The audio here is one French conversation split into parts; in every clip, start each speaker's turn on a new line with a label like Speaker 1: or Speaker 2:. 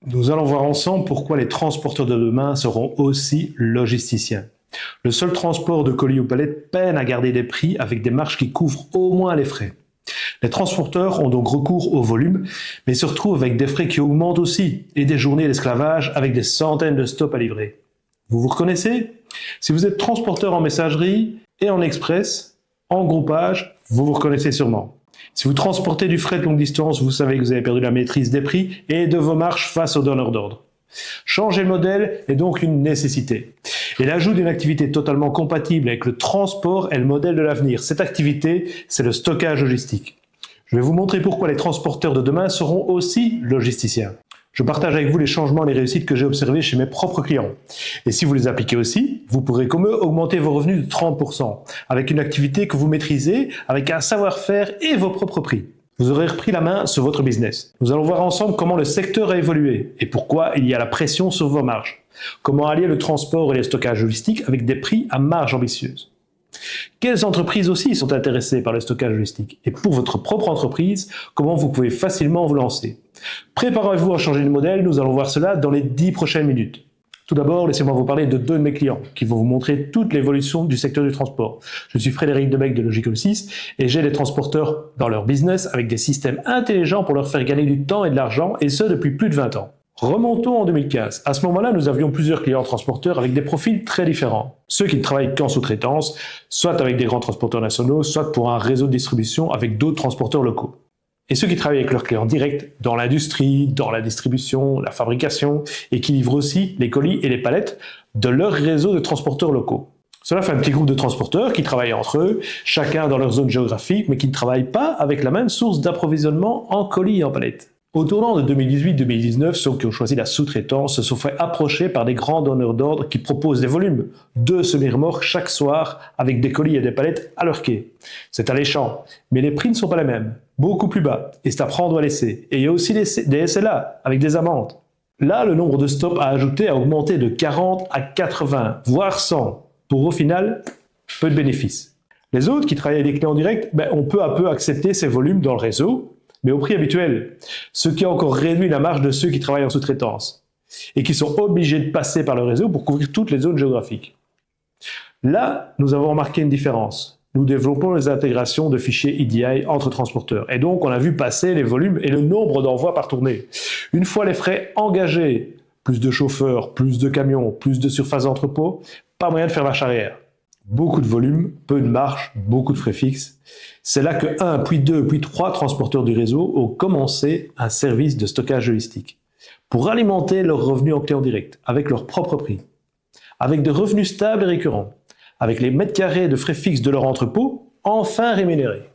Speaker 1: Nous allons voir ensemble pourquoi les transporteurs de demain seront aussi logisticiens. Le seul transport de colis ou palettes peine à garder des prix avec des marges qui couvrent au moins les frais. Les transporteurs ont donc recours au volume, mais se retrouvent avec des frais qui augmentent aussi et des journées d'esclavage avec des centaines de stops à livrer. Vous vous reconnaissez? Si vous êtes transporteur en messagerie et en express, en groupage, vous vous reconnaissez sûrement. Si vous transportez du fret de longue distance, vous savez que vous avez perdu la maîtrise des prix et de vos marges face aux donneurs d'ordre. Changer le modèle est donc une nécessité. Et l'ajout d'une activité totalement compatible avec le transport est le modèle de l'avenir. Cette activité, c'est le stockage logistique. Je vais vous montrer pourquoi les transporteurs de demain seront aussi logisticiens. Je partage avec vous les changements et les réussites que j'ai observés chez mes propres clients. Et si vous les appliquez aussi, vous pourrez comme eux augmenter vos revenus de 30% avec une activité que vous maîtrisez, avec un savoir-faire et vos propres prix. Vous aurez repris la main sur votre business. Nous allons voir ensemble comment le secteur a évolué et pourquoi il y a la pression sur vos marges. Comment allier le transport et le stockage logistique avec des prix à marge ambitieuse. Quelles entreprises aussi sont intéressées par le stockage logistique? Et pour votre propre entreprise, comment vous pouvez facilement vous lancer? Préparez-vous à changer de modèle, nous allons voir cela dans les 10 prochaines minutes. Tout d'abord, laissez-moi vous parler de deux de mes clients qui vont vous montrer toute l'évolution du secteur du transport. Je suis Frédéric Debec de Logical 6 et j'aide les transporteurs dans leur business avec des systèmes intelligents pour leur faire gagner du temps et de l'argent, et ce depuis plus de 20 ans. Remontons en 2015. À ce moment-là, nous avions plusieurs clients transporteurs avec des profils très différents. Ceux qui ne travaillent qu'en sous-traitance, soit avec des grands transporteurs nationaux, soit pour un réseau de distribution avec d'autres transporteurs locaux. Et ceux qui travaillent avec leurs clients directs dans l'industrie, dans la distribution, la fabrication, et qui livrent aussi les colis et les palettes de leur réseau de transporteurs locaux. Cela fait un petit groupe de transporteurs qui travaillent entre eux, chacun dans leur zone géographique, mais qui ne travaillent pas avec la même source d'approvisionnement en colis et en palettes. Au tournant de 2018-2019, ceux qui ont choisi la sous-traitance se sont fait approcher par des grands donneurs d'ordre qui proposent des volumes, 2 semi-remorques chaque soir avec des colis et des palettes à leur quai. C'est alléchant, mais les prix ne sont pas les mêmes, beaucoup plus bas, et c'est à prendre ou à laisser. Et il y a aussi des SLA avec des amendes. Là, le nombre de stops à ajouter a augmenté de 40 à 80, voire 100, pour au final, peu de bénéfices. Les autres qui travaillent avec des clients directs ont peu à peu accepté ces volumes dans le réseau, mais au prix habituel, ce qui a encore réduit la marge de ceux qui travaillent en sous-traitance et qui sont obligés de passer par le réseau pour couvrir toutes les zones géographiques. Là, nous avons remarqué une différence. Nous développons les intégrations de fichiers EDI entre transporteurs et donc on a vu passer les volumes et le nombre d'envois par tournée. Une fois les frais engagés, plus de chauffeurs, plus de camions, plus de surface d'entrepôt, pas moyen de faire marche arrière. Beaucoup de volume, peu de marge, beaucoup de frais fixes. C'est là que 1, puis 2, puis 3 transporteurs du réseau ont commencé un service de stockage logistique pour alimenter leurs revenus en client direct avec leur propre prix, avec des revenus stables et récurrents, avec les mètres carrés de frais fixes de leur entrepôt enfin rémunérés.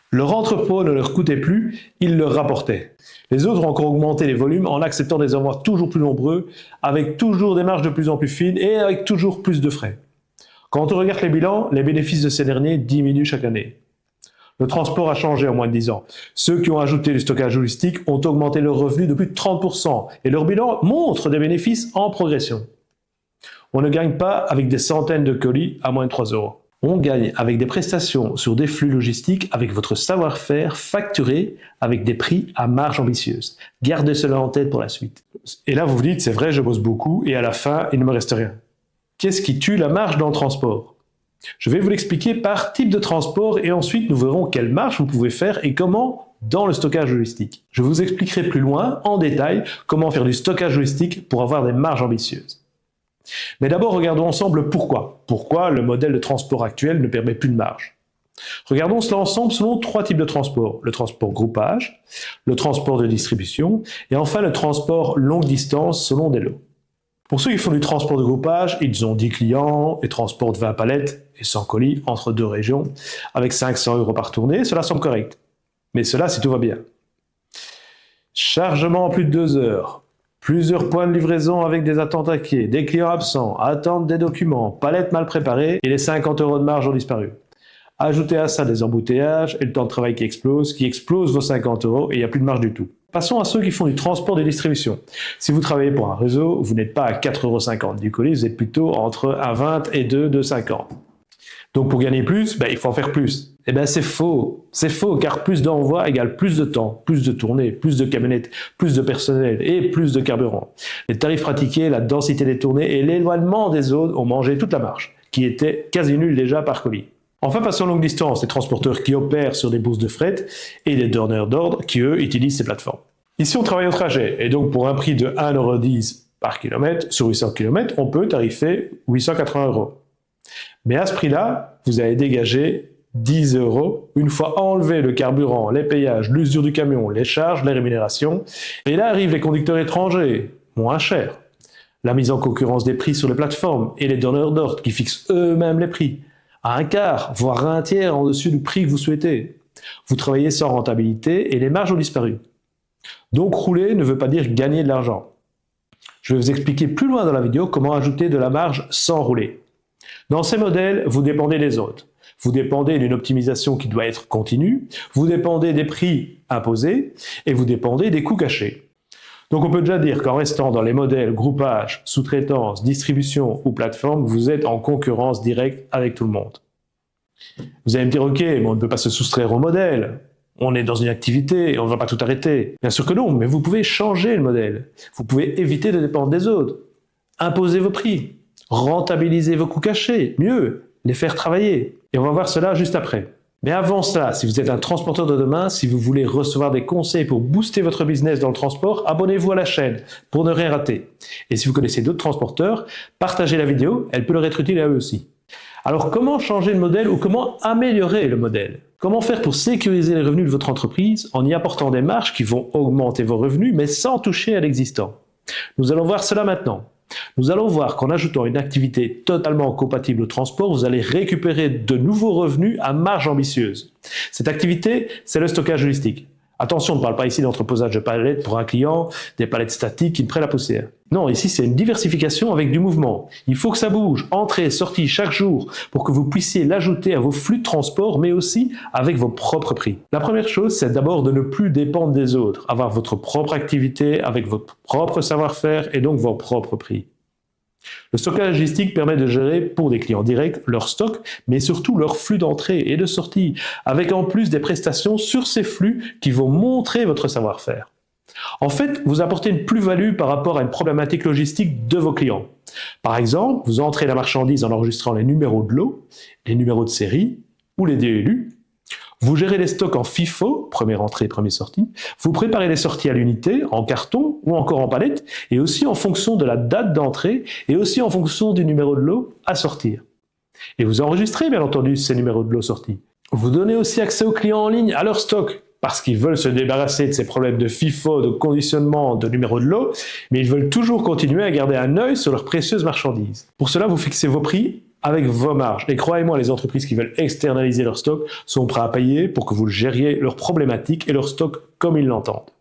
Speaker 1: Leur entrepôt ne leur coûtait plus, il leur rapportait. Les autres ont encore augmenté les volumes en acceptant des envois toujours plus nombreux, avec toujours des marges de plus en plus fines et avec toujours plus de frais. Quand on regarde les bilans, les bénéfices de ces derniers diminuent chaque année. Le transport a changé en moins de 10 ans. Ceux qui ont ajouté le stockage logistique ont augmenté leurs revenus de plus de 30% et leur bilan montre des bénéfices en progression. On ne gagne pas avec des centaines de colis à moins de 3 €. On gagne avec des prestations sur des flux logistiques avec votre savoir-faire facturé avec des prix à marge ambitieuse. Gardez cela en tête pour la suite. Et là, vous vous dites, c'est vrai, je bosse beaucoup et à la fin, il ne me reste rien. Qu'est-ce qui tue la marge dans le transport? Je vais vous l'expliquer par type de transport et ensuite nous verrons quelle marge vous pouvez faire et comment dans le stockage logistique. Je vous expliquerai plus loin, en détail, comment faire du stockage logistique pour avoir des marges ambitieuses. Mais d'abord, regardons ensemble pourquoi. Pourquoi le modèle de transport actuel ne permet plus de marge. Regardons cela ensemble selon 3 types de transport. Le transport groupage, le transport de distribution et enfin le transport longue distance selon des lots. Pour ceux qui font du transport de groupage, ils ont 10 clients et transportent 20 palettes et 100 colis entre 2 régions avec 500 € par tournée, cela semble correct. Mais cela si tout va bien. Chargement en plus de 2 heures, plusieurs points de livraison avec des attentes à quai, des clients absents, attente des documents, palettes mal préparées et les 50 € de marge ont disparu. Ajoutez à ça des embouteillages et le temps de travail qui explose vos 50 € et il n'y a plus de marge du tout. Passons à ceux qui font du transport de distribution. Si vous travaillez pour un réseau, vous n'êtes pas à 4,50 € du colis, vous êtes plutôt entre 1,20 et 2,50 €. Donc pour gagner plus, il faut en faire plus. Eh bien c'est faux, car plus d'envoi égale plus de temps, plus de tournées, plus de camionnettes, plus de personnel et plus de carburant. Les tarifs pratiqués, la densité des tournées et l'éloignement des zones ont mangé toute la marge, qui était quasi nulle déjà par colis. Enfin, passons longue distance, les transporteurs qui opèrent sur des bourses de fret et les donneurs d'ordre qui, eux, utilisent ces plateformes. Ici, on travaille au trajet, et donc pour un prix de 1,10 € par kilomètre sur 800 km, on peut tarifer 880 €. Mais à ce prix-là, vous allez dégager 10 € une fois enlevé le carburant, les payages, l'usure du camion, les charges, les rémunérations. Et là arrivent les conducteurs étrangers, moins chers. La mise en concurrence des prix sur les plateformes et les donneurs d'ordre qui fixent eux-mêmes les prix, à un quart, voire un tiers en dessus du prix que vous souhaitez. Vous travaillez sans rentabilité et les marges ont disparu. Donc rouler ne veut pas dire gagner de l'argent. Je vais vous expliquer plus loin dans la vidéo comment ajouter de la marge sans rouler. Dans ces modèles, vous dépendez des autres. Vous dépendez d'une optimisation qui doit être continue, vous dépendez des prix imposés et vous dépendez des coûts cachés. Donc on peut déjà dire qu'en restant dans les modèles groupage, sous-traitance, distribution ou plateforme, vous êtes en concurrence directe avec tout le monde. Vous allez me dire, ok, mais on ne peut pas se soustraire au modèle. On est dans une activité et on ne va pas tout arrêter. Bien sûr que non, mais vous pouvez changer le modèle. Vous pouvez éviter de dépendre des autres. Imposer vos prix. Rentabiliser vos coûts cachés. Mieux, les faire travailler. Et on va voir cela juste après. Mais avant cela, si vous êtes un transporteur de demain, si vous voulez recevoir des conseils pour booster votre business dans le transport, abonnez-vous à la chaîne pour ne rien rater. Et si vous connaissez d'autres transporteurs, partagez la vidéo, elle peut leur être utile à eux aussi. Alors comment changer le modèle ou comment améliorer le modèle? Comment faire pour sécuriser les revenus de votre entreprise en y apportant des marges qui vont augmenter vos revenus mais sans toucher à l'existant? Nous allons voir cela maintenant. Nous allons voir qu'en ajoutant une activité totalement compatible au transport, vous allez récupérer de nouveaux revenus à marge ambitieuse. Cette activité, c'est le stockage logistique. Attention, on ne parle pas ici d'entreposage de palettes pour un client, des palettes statiques qui ne prennent la poussière. Non, ici c'est une diversification avec du mouvement. Il faut que ça bouge, entrée, sortie chaque jour, pour que vous puissiez l'ajouter à vos flux de transport, mais aussi avec vos propres prix. La première chose, c'est d'abord de ne plus dépendre des autres, avoir votre propre activité avec votre propre savoir-faire et donc vos propres prix. Le stockage logistique permet de gérer pour des clients directs leur stock, mais surtout leur flux d'entrée et de sortie, avec en plus des prestations sur ces flux qui vont montrer votre savoir-faire. En fait, vous apportez une plus-value par rapport à une problématique logistique de vos clients. Par exemple, vous entrez la marchandise en enregistrant les numéros de lot, les numéros de série ou les DELU. Vous gérez les stocks en FIFO, première entrée, première sortie. Vous préparez les sorties à l'unité, en carton ou encore en palette, et aussi en fonction de la date d'entrée et aussi en fonction du numéro de lot à sortir. Et vous enregistrez bien entendu ces numéros de lot sortis. Vous donnez aussi accès aux clients en ligne à leur stock, parce qu'ils veulent se débarrasser de ces problèmes de FIFO, de conditionnement, de numéro de lot, mais ils veulent toujours continuer à garder un œil sur leurs précieuses marchandises. Pour cela, vous fixez vos prix avec vos marges. Et croyez-moi, les entreprises qui veulent externaliser leur stock sont prêts à payer pour que vous gériez leurs problématiques et leur stock comme ils l'entendent.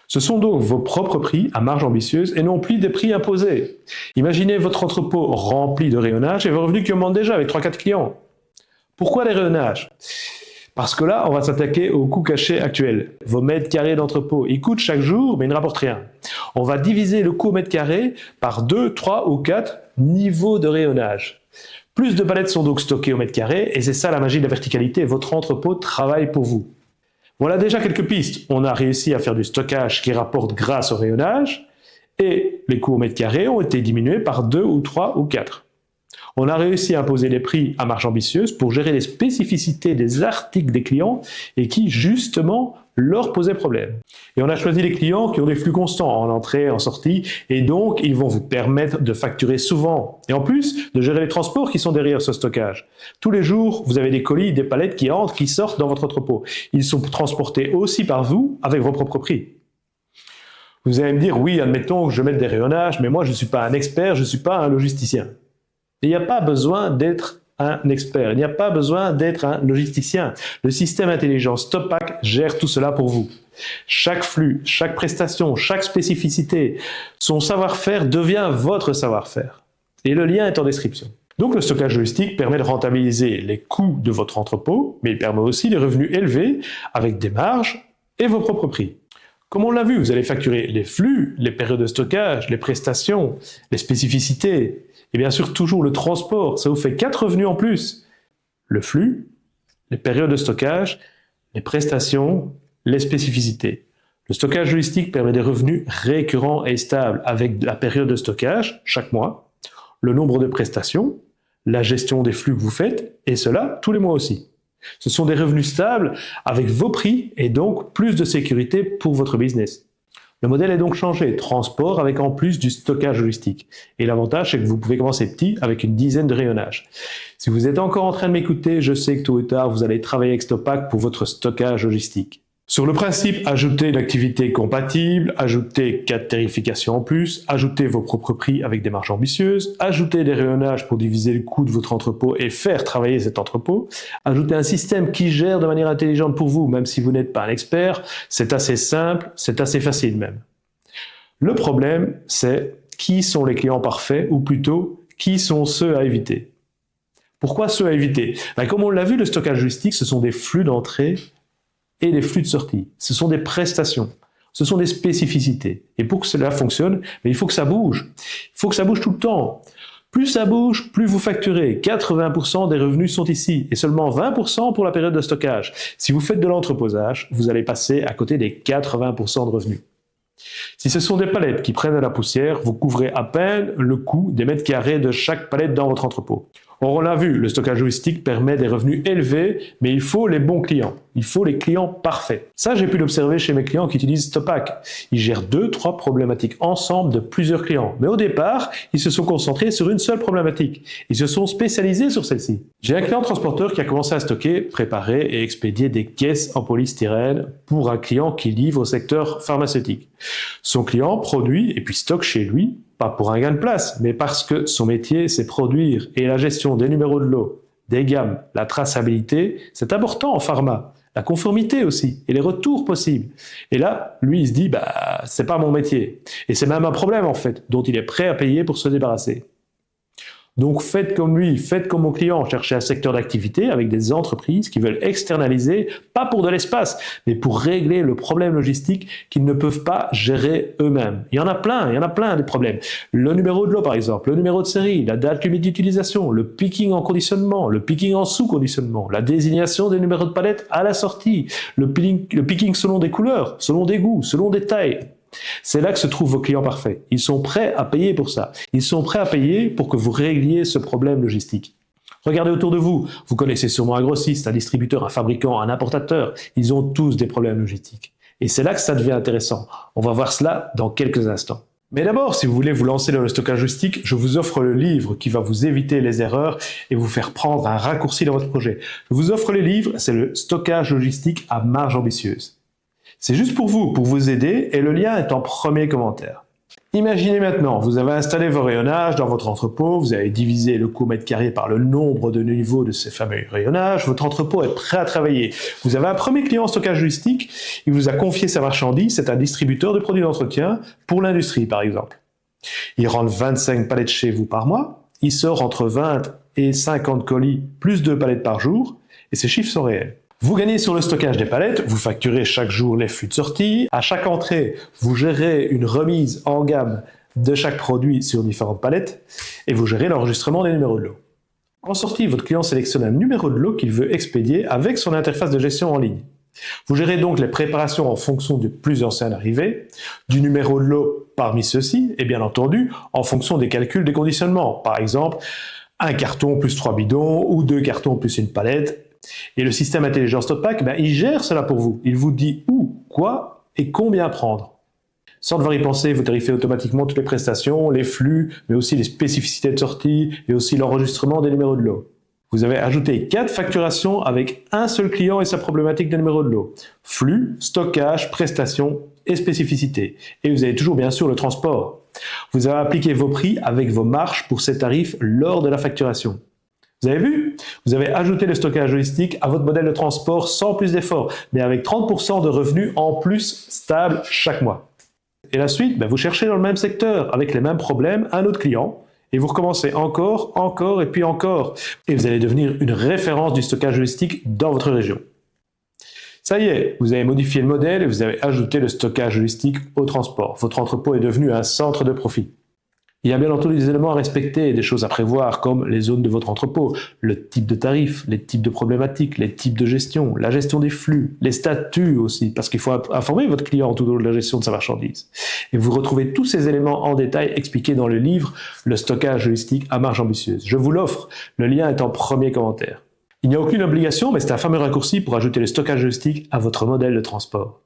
Speaker 1: Ce sont donc vos propres prix à marge ambitieuse et non plus des prix imposés. Imaginez votre entrepôt rempli de rayonnage et vos revenus qui augmentent déjà avec 3-4 clients. Pourquoi les rayonnages? Parce que là, on va s'attaquer aux coûts cachés actuels. Vos mètres carrés d'entrepôt, ils coûtent chaque jour, mais ils ne rapportent rien. On va diviser le coût au mètre carré par 2, 3 ou 4 niveaux de rayonnage. Plus de palettes sont donc stockées au mètre carré, et c'est ça la magie de la verticalité, votre entrepôt travaille pour vous. Voilà déjà quelques pistes. On a réussi à faire du stockage qui rapporte grâce au rayonnage, et les coûts au mètre carré ont été diminués par 2 ou 3 ou 4. On a réussi à imposer des prix à marge ambitieuse pour gérer les spécificités des articles des clients et qui, justement, leur posaient problème. Et on a choisi les clients qui ont des flux constants en entrée, en sortie, et donc ils vont vous permettre de facturer souvent. Et en plus, de gérer les transports qui sont derrière ce stockage. Tous les jours, vous avez des colis, des palettes qui entrent, qui sortent dans votre entrepôt. Ils sont transportés aussi par vous avec vos propres prix. Vous allez me dire, oui, admettons que je mette des rayonnages, mais moi je ne suis pas un expert, je ne suis pas un logisticien. Il n'y a pas besoin d'être un expert, il n'y a pas besoin d'être un logisticien. Le système intelligent StopPack gère tout cela pour vous. Chaque flux, chaque prestation, chaque spécificité, son savoir-faire devient votre savoir-faire. Et le lien est en description. Donc le stockage logistique permet de rentabiliser les coûts de votre entrepôt, mais il permet aussi des revenus élevés avec des marges et vos propres prix. Comme on l'a vu, vous allez facturer les flux, les périodes de stockage, les prestations, les spécificités, et bien sûr toujours le transport. Ça vous fait 4 revenus en plus. le flux, les périodes de stockage, les prestations, les spécificités. Le stockage logistique permet des revenus récurrents et stables avec la période de stockage chaque mois, le nombre de prestations, la gestion des flux que vous faites, et cela tous les mois aussi. Ce sont des revenus stables avec vos prix et donc plus de sécurité pour votre business. Le modèle est donc changé, transport avec en plus du stockage logistique. Et l'avantage, c'est que vous pouvez commencer petit avec une dizaine de rayonnages. Si vous êtes encore en train de m'écouter, je sais que tôt ou tard, vous allez travailler avec Stopac pour votre stockage logistique. Sur le principe, ajoutez une activité compatible, ajoutez 4 tarifications en plus, ajoutez vos propres prix avec des marges ambitieuses, ajoutez des rayonnages pour diviser le coût de votre entrepôt et faire travailler cet entrepôt, ajoutez un système qui gère de manière intelligente pour vous, même si vous n'êtes pas un expert, c'est assez simple, c'est assez facile même. Le problème, c'est qui sont les clients parfaits, ou plutôt, qui sont ceux à éviter. Pourquoi ceux à éviter? Comme on l'a vu, le stockage logistique, ce sont des flux d'entrée et des flux de sortie. Ce sont des prestations, ce sont des spécificités. Et pour que cela fonctionne, il faut que ça bouge. Il faut que ça bouge tout le temps. Plus ça bouge, plus vous facturez. 80% des revenus sont ici et seulement 20% pour la période de stockage. Si vous faites de l'entreposage, vous allez passer à côté des 80% de revenus. Si ce sont des palettes qui prennent de la poussière, vous couvrez à peine le coût des mètres carrés de chaque palette dans votre entrepôt. On l'a vu, le stockage logistique permet des revenus élevés, mais il faut les bons clients. Il faut les clients parfaits. Ça, j'ai pu l'observer chez mes clients qui utilisent Stopac. Ils gèrent 2-3 problématiques ensemble de plusieurs clients. Mais au départ, ils se sont concentrés sur une seule problématique. Ils se sont spécialisés sur celle-ci. J'ai un client transporteur qui a commencé à stocker, préparer et expédier des caisses en polystyrène pour un client qui livre au secteur pharmaceutique. Son client produit et puis stocke chez lui, pas pour un gain de place, mais parce que son métier, c'est produire et la gestion des numéros de lot, des gammes, la traçabilité, c'est important en pharma. La conformité aussi, et les retours possibles. Et là, lui, il se dit, c'est pas mon métier. Et c'est même un problème, en fait, dont il est prêt à payer pour se débarrasser. Donc faites comme lui, faites comme mon client, cherchez un secteur d'activité avec des entreprises qui veulent externaliser, pas pour de l'espace, mais pour régler le problème logistique qu'ils ne peuvent pas gérer eux-mêmes. Il y en a plein des problèmes. Le numéro de lot par exemple, le numéro de série, la date limite d'utilisation, le picking en conditionnement, le picking en sous-conditionnement, la désignation des numéros de palette à la sortie, le picking selon des couleurs, selon des goûts, selon des tailles. C'est là que se trouvent vos clients parfaits. Ils sont prêts à payer pour ça. Ils sont prêts à payer pour que vous régliez ce problème logistique. Regardez autour de vous. Vous connaissez sûrement un grossiste, un distributeur, un fabricant, un importateur. Ils ont tous des problèmes logistiques. Et c'est là que ça devient intéressant. On va voir cela dans quelques instants. Mais d'abord, si vous voulez vous lancer dans le stockage logistique, je vous offre le livre qui va vous éviter les erreurs et vous faire prendre un raccourci dans votre projet. Je vous offre les livres, c'est le stockage logistique à marge ambitieuse. C'est juste pour vous aider et le lien est en premier commentaire. Imaginez maintenant, vous avez installé vos rayonnages dans votre entrepôt, vous avez divisé le coût mètre carré par le nombre de niveaux de ces fameux rayonnages, votre entrepôt est prêt à travailler. Vous avez un premier client en stockage logistique, il vous a confié sa marchandise, c'est un distributeur de produits d'entretien pour l'industrie par exemple. Il rentre 25 palettes chez vous par mois, il sort entre 20 et 50 colis plus 2 palettes par jour et ces chiffres sont réels. Vous gagnez sur le stockage des palettes, vous facturez chaque jour les flux de sortie. À chaque entrée, vous gérez une remise en gamme de chaque produit sur différentes palettes et vous gérez l'enregistrement des numéros de lot. En sortie, votre client sélectionne un numéro de lot qu'il veut expédier avec son interface de gestion en ligne. Vous gérez donc les préparations en fonction du plus ancien arrivé, du numéro de lot parmi ceux-ci et bien entendu en fonction des calculs des conditionnements. Par exemple, un carton plus 3 bidons ou 2 cartons plus une palette. Et le système intelligent Stopac, il gère cela pour vous. Il vous dit où, quoi et combien prendre. Sans devoir y penser, vous tarifez automatiquement toutes les prestations, les flux, mais aussi les spécificités de sortie et aussi l'enregistrement des numéros de lot. Vous avez ajouté 4 facturations avec un seul client et sa problématique de numéro de lot. Flux, stockage, prestations et spécificités. Et vous avez toujours bien sûr le transport. Vous avez appliqué vos prix avec vos marges pour ces tarifs lors de la facturation. Vous avez vu? Vous avez ajouté le stockage logistique à votre modèle de transport sans plus d'efforts, mais avec 30% de revenus en plus stables chaque mois. Et la suite, vous cherchez dans le même secteur, avec les mêmes problèmes, un autre client, et vous recommencez encore et puis encore. Et vous allez devenir une référence du stockage logistique dans votre région. Ça y est, vous avez modifié le modèle et vous avez ajouté le stockage logistique au transport. Votre entrepôt est devenu un centre de profit. Il y a bien entendu des éléments à respecter et des choses à prévoir, comme les zones de votre entrepôt, le type de tarif, les types de problématiques, les types de gestion, la gestion des flux, les statuts aussi, parce qu'il faut informer votre client tout au long de la gestion de sa marchandise. Et vous retrouvez tous ces éléments en détail expliqués dans le livre « Le stockage logistique à marge ambitieuse ». Je vous l'offre, le lien est en premier commentaire. Il n'y a aucune obligation, mais c'est un fameux raccourci pour ajouter le stockage logistique à votre modèle de transport.